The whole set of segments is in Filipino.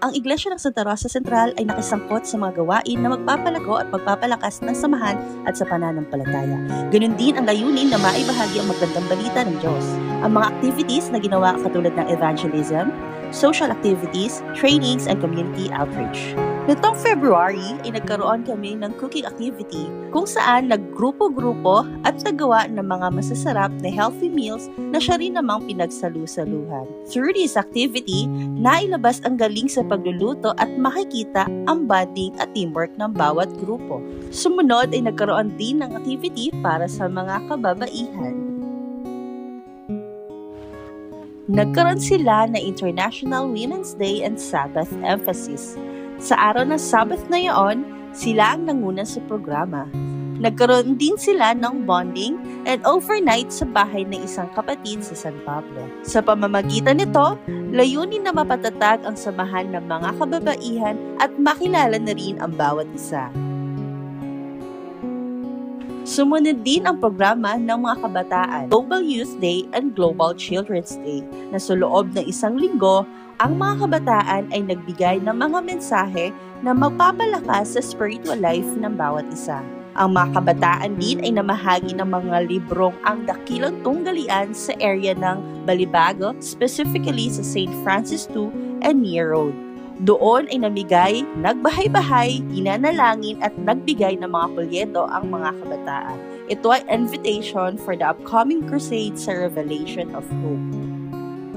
ang Iglesia ng Santa Rosa Central ay nakisangkot sa mga gawain na magpapalago at magpapalakas ng samahan at sa pananampalataya. Ganun din ang layunin na maibahagi ang magandang balita ng Diyos. Ang mga activities na ginawa katulad ng evangelism, social activities, trainings, and community outreach. Nitong February ay nagkaroon kami ng cooking activity kung saan naggrupo-grupo at nagawa ng mga masasarap na healthy meals na siya rin namang pinagsalu-saluhan. Through this activity, nailabas ang galing sa pagluluto at makikita ang bonding at teamwork ng bawat grupo. Sumunod ay nagkaroon din ng activity para sa mga kababaihan. Nagkaroon sila na International Women's Day and Sabbath emphasis. Sa araw ng Sabbath na iyon, sila ang nanguna sa programa. Nagkaroon din sila ng bonding and overnight sa bahay ng isang kapatid sa San Pablo. Sa pamamagitan nito, layunin na mapatatag ang samahan ng mga kababaihan at makilala na rin ang bawat isa. Sumunod din ang programa ng mga kabataan, Global Youth Day and Global Children's Day, na sa loob ng isang linggo, ang mga kabataan ay nagbigay ng mga mensahe na magpapalakas sa spiritual life ng bawat isa. Ang mga kabataan din ay namahagi ng mga librong Ang Dakilang Tunggalian sa area ng Balibago, specifically sa St. Francis II and Near Road. Doon ay namigay, nagbahay-bahay, ginanalangin at nagbigay ng mga polyeto ang mga kabataan. Ito ay invitation for the upcoming crusade sa Revelation of Hope.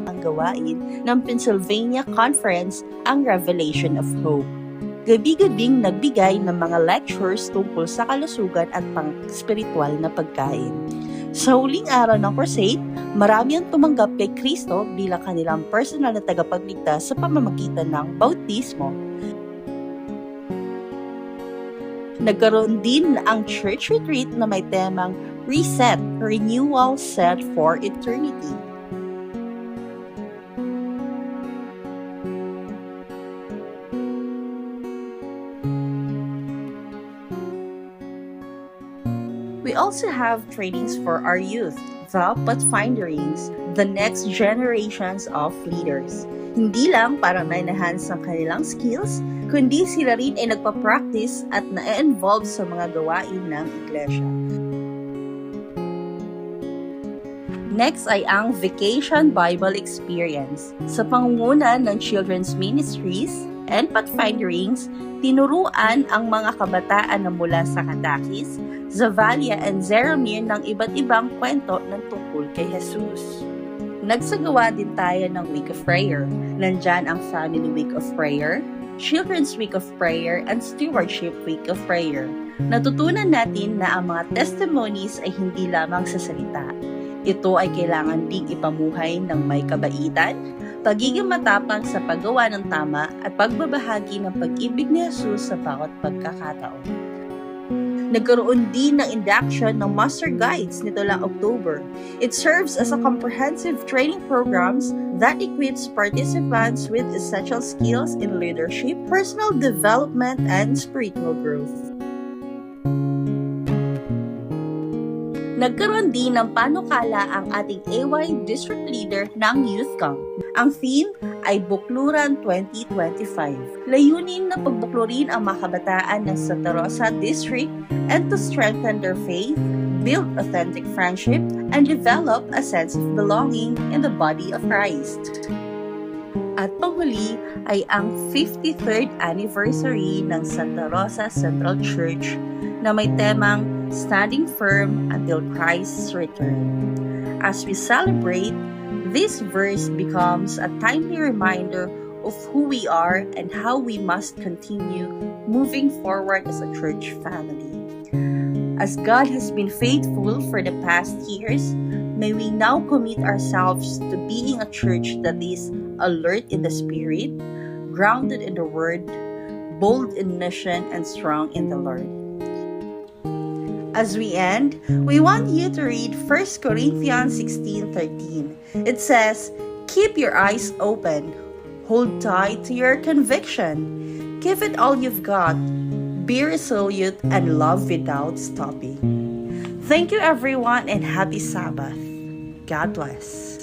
Ang gawain ng Pennsylvania Conference ang Revelation of Hope. Gabi-gabing nagbigay ng mga lectures tungkol sa kalusugan at pang-spiritual na pagkain. Sa huling araw ng crusade, marami ang tumanggap kay Kristo bilang kanilang personal na tagapagligtas sa pamamagitan ng bautismo. Nagkaroon din ang church retreat na may temang Reset, Renewal, Set for Eternity. We also have trainings for our youth, the Pathfinderings, the next generations of leaders. Hindi lang para ma-enhance ang kanilang skills, kundi sila rin ay nagpa-practice at na-involve sa mga gawain ng iglesia. Next ay ang Vacation Bible Experience. Sa pangunguna ng Children's Ministries and Pathfinderings, tinuruan ang mga kabataan na mula sa Katakis, Zavalia and Zeramir ng iba't ibang kwento ng tungkol kay Jesus. Nagsagawa din tayo ng Week of Prayer. Nandyan ang Family Week of Prayer, Children's Week of Prayer, and Stewardship Week of Prayer. Natutunan natin na ang mga testimonies ay hindi lamang sa salita. Ito ay kailangan ding ipamuhay ng may kabaitan, pagiging matapang sa paggawa ng tama at pagbabahagi ng pag-ibig ni Jesus sa bawat pagkakataon. Nagkaroon din ng induction ng Master Guides nito lang October. It serves as a comprehensive training programs that equips participants with essential skills in leadership, personal development, and spiritual growth. Nagkaroon din ng panukala ang ating AY District Leader ng YouthCom. Ang theme ay Bukluran 2025. Layunin na pagbuklurin ang mga kabataan ng Santa Rosa District and to strengthen their faith, build authentic friendship, and develop a sense of belonging in the body of Christ. At panghuli ay ang 53rd anniversary ng Santa Rosa Central Church na may temang Standing Firm Until Christ's Return. As we celebrate, this verse becomes a timely reminder of who we are and how we must continue moving forward as a church family. As God has been faithful for the past years, may we now commit ourselves to being a church that is alert in the Spirit, grounded in the Word, bold in mission, and strong in the Lord. As we end, we want you to read 1 Corinthians 16:13. It says, "Keep your eyes open, hold tight to your conviction, give it all you've got, be resolute, and love without stopping." Thank you everyone and happy Sabbath. God bless.